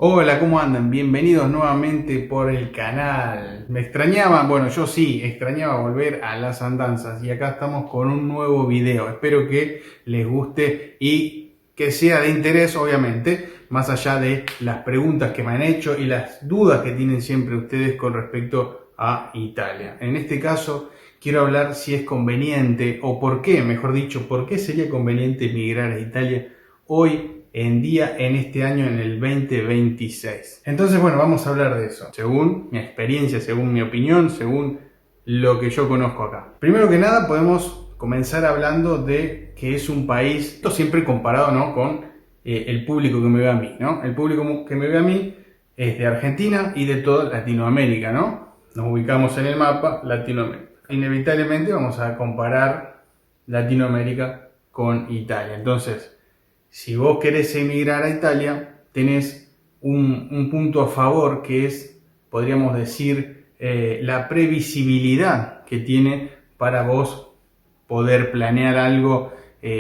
Hola, ¿cómo andan? Bienvenidos nuevamente por el canal. ¿Me extrañaban? Bueno, yo sí, extrañaba volver a las andanzas y acá estamos con un nuevo video. Espero que les guste y que sea de interés, obviamente, más allá de las preguntas que me han hecho y las dudas que tienen siempre ustedes con respecto a Italia. En este caso, quiero hablar si es conveniente o por qué, mejor dicho, por qué sería conveniente emigrar a Italia hoy en día en este año, en el 2026. Entonces, bueno, vamos a hablar de eso, según mi experiencia, según mi opinión, según lo que yo conozco acá. Primero que nada, podemos comenzar hablando de que es un país, esto siempre comparado, ¿no?, con el público que me ve a mí, ¿no? El público que me ve a mí es de Argentina y de toda Latinoamérica, ¿no? Nos ubicamos en el mapa Latinoamérica. Inevitablemente vamos a comparar Latinoamérica con Italia. Entonces, si vos querés emigrar a Italia, tenés un punto a favor que es, podríamos decir, la previsibilidad que tiene para vos poder planear algo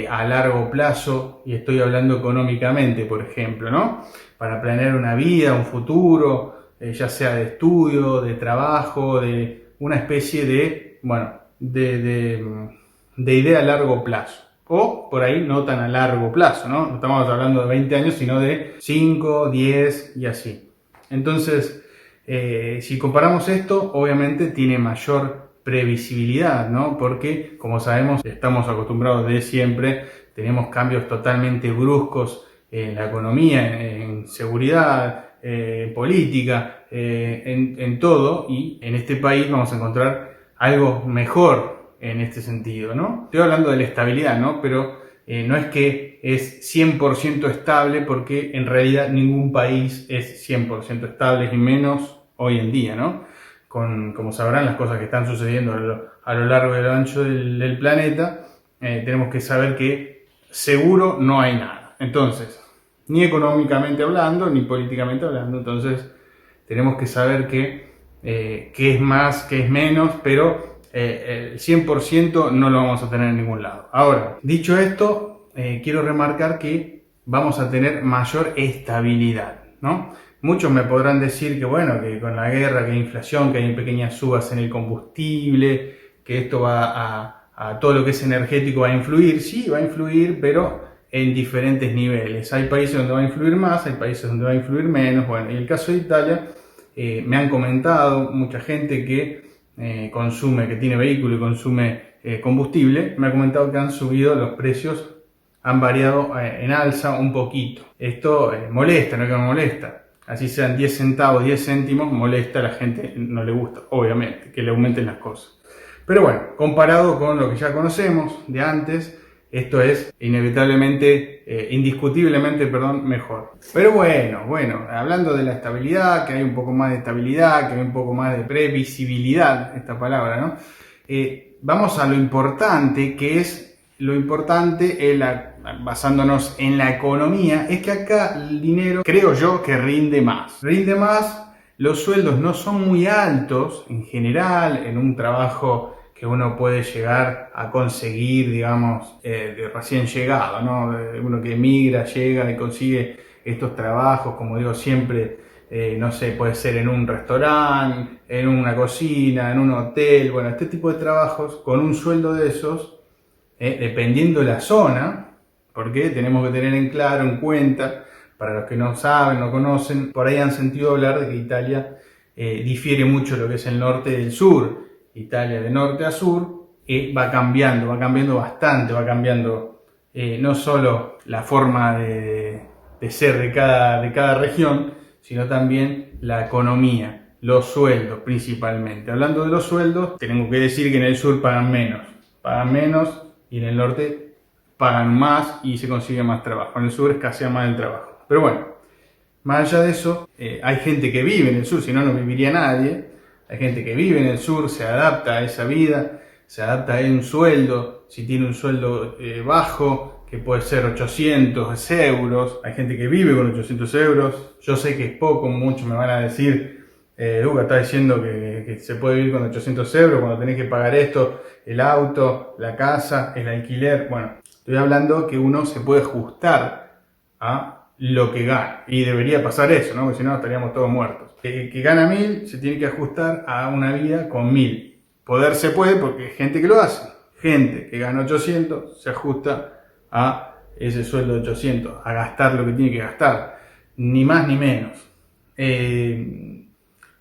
a largo plazo, y estoy hablando económicamente, por ejemplo, ¿no? Para planear una vida, un futuro, ya sea de estudio, de trabajo, de una especie de, bueno, de idea a largo plazo. O por ahí no tan a largo plazo, ¿no? No estamos hablando de 20 años, sino de 5, 10 y así. Entonces, si comparamos esto, obviamente tiene mayor previsibilidad, ¿no? Porque, como sabemos, estamos acostumbrados de siempre, tenemos cambios totalmente bruscos en la economía, en seguridad, en política, en todo, y en este país vamos a encontrar algo mejor en este sentido, ¿no? Estoy hablando de la estabilidad, ¿no? Pero no es que es 100% estable, porque en realidad ningún país es 100% estable, y menos hoy en día, ¿no? Como sabrán, las cosas que están sucediendo a lo largo y a lo ancho del planeta, tenemos que saber que seguro no hay nada. Entonces, ni económicamente hablando, ni políticamente hablando, entonces tenemos que saber que es más, que es menos, pero el 100% no lo vamos a tener en ningún lado. Ahora, dicho esto, quiero remarcar que vamos a tener mayor estabilidad, ¿no? Muchos me podrán decir que, bueno, que con la guerra, que hay inflación, que hay pequeñas subas en el combustible, que esto va a todo lo que es energético va a influir. Sí, va a influir, pero en diferentes niveles. Hay países donde va a influir más, hay países donde va a influir menos. Bueno, en el caso de Italia, me han comentado mucha gente que consume, que tiene vehículo y consume combustible, me ha comentado que han subido los precios, han variado en alza un poquito. Esto molesta, no es que no molesta. Así sean 10 centavos, 10 céntimos, molesta, a la gente no le gusta, obviamente, que le aumenten las cosas. Pero bueno, comparado con lo que ya conocemos de antes, esto es inevitablemente, indiscutiblemente, perdón, mejor. Pero bueno, hablando de la estabilidad, que hay un poco más de estabilidad, que hay un poco más de previsibilidad, esta palabra, ¿no? Vamos a lo importante, que es lo importante, basándonos en la economía, es que acá el dinero, creo yo, que rinde más. Rinde más, los sueldos no son muy altos en general, en un trabajo que uno puede llegar a conseguir, digamos, de recién llegado, ¿no? Uno que emigra, llega y consigue estos trabajos, como digo siempre, no sé, puede ser en un restaurante, en una cocina, en un hotel, bueno, este tipo de trabajos, con un sueldo de esos, dependiendo de la zona, porque tenemos que tener en claro, en cuenta, para los que no saben, no conocen, por ahí han sentido hablar de que Italia difiere mucho lo que es el norte del sur. Italia de norte a sur va cambiando bastante, va cambiando no solo la forma de ser de cada región, sino también la economía, los sueldos principalmente. Hablando de los sueldos, tenemos que decir que en el sur pagan menos y en el norte pagan más y se consigue más trabajo. En el sur escasea más el trabajo. Pero bueno, más allá de eso, hay gente que vive en el sur, si no, no viviría nadie. Hay gente que vive en el sur, se adapta a esa vida, se adapta a un sueldo, si tiene un sueldo bajo, que puede ser 800 euros. Hay gente que vive con 800 euros. Yo sé que es poco, muchos me van a decir, Luca, está diciendo que se puede vivir con 800 euros cuando tenés que pagar esto, el auto, la casa, el alquiler. Bueno, estoy hablando que uno se puede ajustar a lo que gana. Y debería pasar eso, ¿no? Porque si no estaríamos todos muertos. Que gana 1000 se tiene que ajustar a una vida con 1000. Poder se puede porque hay gente que lo hace. Gente que gana 800 se ajusta a ese sueldo de 800, a gastar lo que tiene que gastar. Ni más ni menos.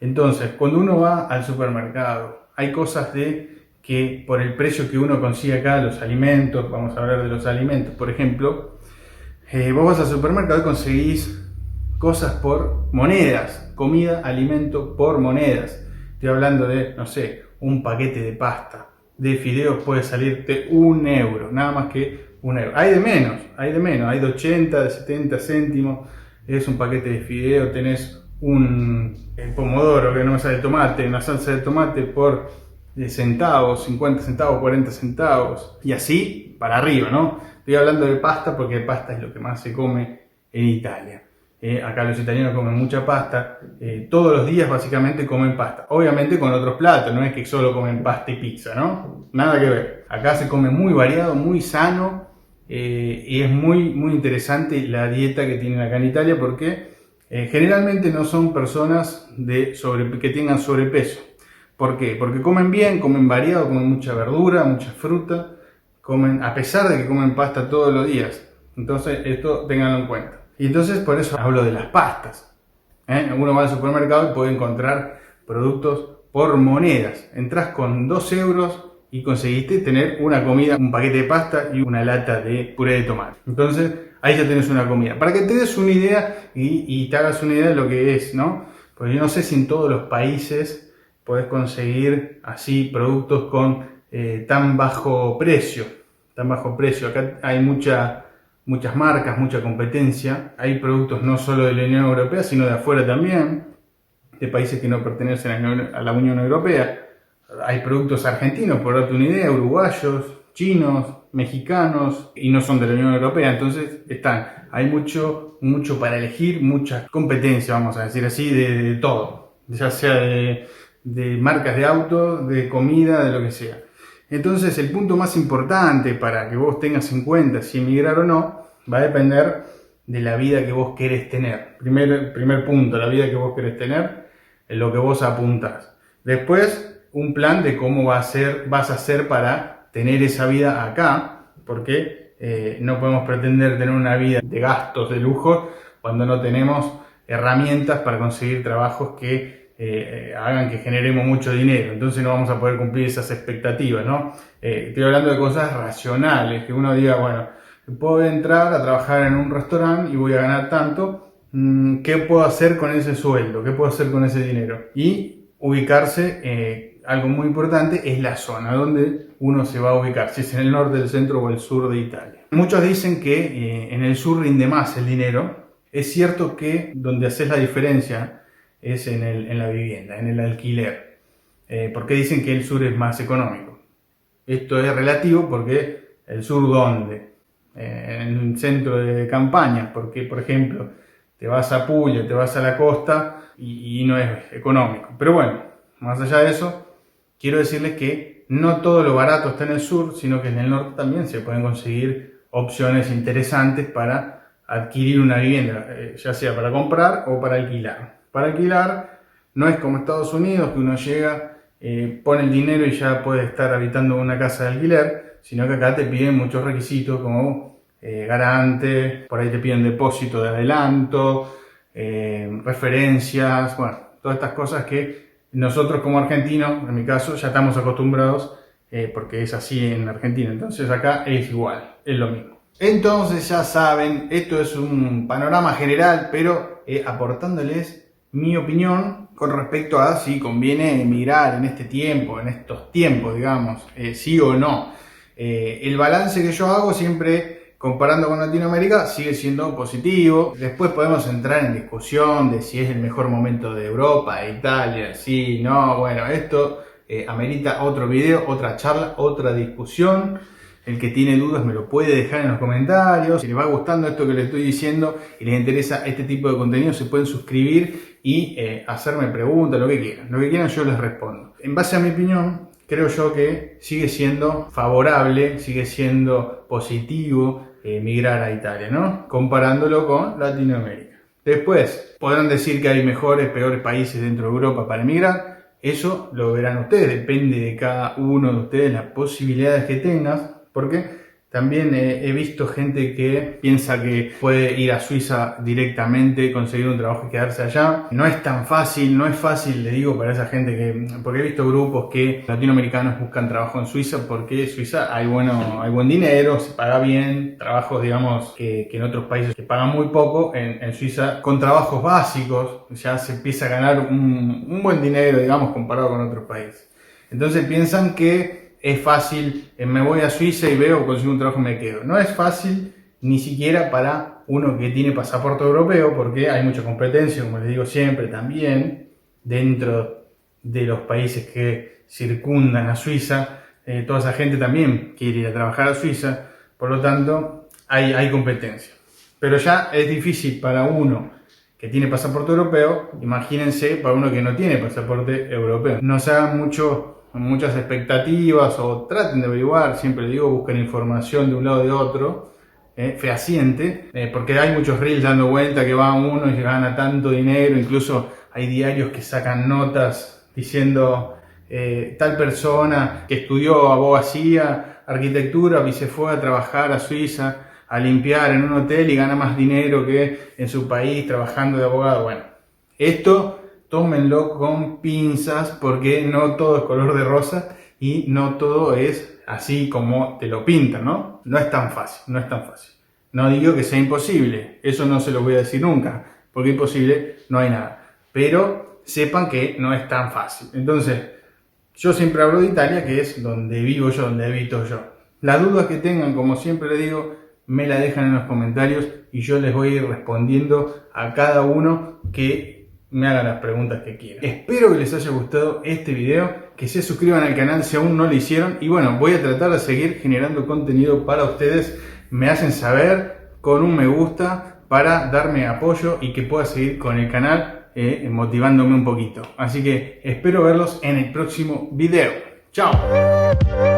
Entonces, cuando uno va al supermercado, hay cosas que por el precio que uno consigue acá, los alimentos, vamos a hablar de los alimentos, por ejemplo, vos vas al supermercado y conseguís cosas por monedas, comida, alimento por monedas. Estoy hablando de, no sé, un paquete de pasta, de fideos puede salirte 1 euro, nada más que 1 euro. Hay de menos, hay de 80, de 70 céntimos, es un paquete de fideo, tenés un pomodoro, que no me sale tomate, una salsa de tomate por centavos, 50 centavos, 40 centavos, y así para arriba, ¿no? Estoy hablando de pasta porque pasta es lo que más se come en Italia. Acá los italianos comen mucha pasta, todos los días básicamente comen pasta, obviamente con otros platos, no es que solo comen pasta y pizza, ¿no? Nada que ver. Acá se come muy variado, muy sano, y es muy interesante la dieta que tienen acá en Italia porque generalmente no son personas que tengan sobrepeso. ¿Por qué? Porque comen bien, comen variado, comen mucha verdura, mucha fruta, comen, a pesar de que comen pasta todos los días. Entonces esto ténganlo en cuenta. Y entonces por eso hablo de las pastas. Uno va al supermercado y puede encontrar productos por monedas. Entrás con 2 euros y conseguiste tener una comida, un paquete de pasta y una lata de puré de tomate. Entonces ahí ya tenés una comida. Para que te des una idea y te hagas una idea de lo que es, ¿no? Porque yo no sé si en todos los países podés conseguir así productos con tan bajo precio. Acá hay muchas marcas, mucha competencia. Hay productos no solo de la Unión Europea, sino de afuera también, de países que no pertenecen a la Unión Europea. Hay productos argentinos, por darte una idea, uruguayos, chinos, mexicanos, y no son de la Unión Europea. Entonces hay mucho para elegir, mucha competencia, vamos a decir así, de todo. Ya sea de marcas de autos, de comida, de lo que sea. Entonces el punto más importante para que vos tengas en cuenta si emigrar o no, va a depender de la vida que vos querés tener. Primer punto, la vida que vos querés tener, en lo que vos apuntás. Después, un plan de cómo vas a hacer para tener esa vida acá, porque no podemos pretender tener una vida de gastos, de lujo, cuando no tenemos herramientas para conseguir trabajos que hagan que generemos mucho dinero. Entonces no vamos a poder cumplir esas expectativas, ¿no? Estoy hablando de cosas racionales, que uno diga, bueno, puedo entrar a trabajar en un restaurante y voy a ganar tanto, ¿qué puedo hacer con ese sueldo? ¿Qué puedo hacer con ese dinero? Y ubicarse, algo muy importante, es la zona donde uno se va a ubicar, si es en el norte, el centro o el sur de Italia. Muchos dicen que en el sur rinde más el dinero. Es cierto que donde haces la diferencia es en la vivienda, en el alquiler. Porque dicen que el sur es más económico. Esto es relativo porque el sur, ¿dónde? En el centro de campaña, porque por ejemplo te vas a Puglia, te vas a la costa y no es económico. Pero bueno, más allá de eso, quiero decirles que no todo lo barato está en el sur, sino que en el norte también se pueden conseguir opciones interesantes para adquirir una vivienda, ya sea para comprar o para alquilar. Para alquilar no es como Estados Unidos, que uno llega, pone el dinero y ya puede estar habitando en una casa de alquiler, sino que acá te piden muchos requisitos como garante, por ahí te piden depósito de adelanto, referencias, bueno, todas estas cosas que nosotros como argentinos, en mi caso, ya estamos acostumbrados porque es así en Argentina. Entonces acá es igual, es lo mismo. Entonces ya saben, esto es un panorama general, pero aportándoles mi opinión con respecto a si conviene emigrar en este tiempo, en estos tiempos, digamos, sí o no. El balance que yo hago siempre, comparando con Latinoamérica, sigue siendo positivo. Después podemos entrar en discusión de si es el mejor momento de Europa, de Italia, sí, no, bueno, esto amerita otro video, otra charla, otra discusión. El que tiene dudas me lo puede dejar en los comentarios. Si les va gustando esto que les estoy diciendo y les interesa este tipo de contenido, se pueden suscribir y hacerme preguntas, lo que quieran. Lo que quieran yo les respondo. En base a mi opinión, creo yo que sigue siendo favorable, sigue siendo positivo emigrar a Italia, ¿no? Comparándolo con Latinoamérica. Después, podrán decir que hay mejores, peores países dentro de Europa para emigrar. Eso lo verán ustedes, depende de cada uno de ustedes, las posibilidades que tengas, porque también he visto gente que piensa que puede ir a Suiza directamente, conseguir un trabajo y quedarse allá. No es tan fácil, no es fácil, le digo, para esa gente porque he visto grupos que latinoamericanos buscan trabajo en Suiza porque en Suiza hay buen dinero, se paga bien, trabajos digamos que en otros países se pagan muy poco, en Suiza con trabajos básicos ya se empieza a ganar un buen dinero, digamos, comparado con otros países. Entonces piensan que es fácil, me voy a Suiza y veo, consigo un trabajo y me quedo. No es fácil ni siquiera para uno que tiene pasaporte europeo, porque hay mucha competencia, como les digo siempre, también dentro de los países que circundan a Suiza. Toda esa gente también quiere ir a trabajar a Suiza, por lo tanto hay competencia. Pero ya es difícil para uno que tiene pasaporte europeo, imagínense para uno que no tiene pasaporte europeo. No se hagan muchas expectativas o traten de averiguar, siempre digo, busquen información de un lado y de otro, fehaciente, porque hay muchos reels dando vuelta que va uno y se gana tanto dinero, incluso hay diarios que sacan notas diciendo tal persona que estudió abogacía, arquitectura y se fue a trabajar a Suiza a limpiar en un hotel y gana más dinero que en su país trabajando de abogado. Bueno, esto tómenlo con pinzas porque no todo es color de rosa y no todo es así como te lo pintan, ¿no? No es tan fácil, no es tan fácil. No digo que sea imposible, eso no se lo voy a decir nunca, porque imposible no hay nada. Pero sepan que no es tan fácil. Entonces, yo siempre hablo de Italia, que es donde vivo yo, donde habito yo. Las dudas que tengan, como siempre les digo, me la dejan en los comentarios y yo les voy a ir respondiendo a cada uno que me hagan las preguntas que quieran. Espero que les haya gustado este video, que se suscriban al canal si aún no lo hicieron y bueno, voy a tratar de seguir generando contenido para ustedes. Me hacen saber con un me gusta para darme apoyo y que pueda seguir con el canal motivándome un poquito. Así que espero verlos en el próximo video. ¡Chao!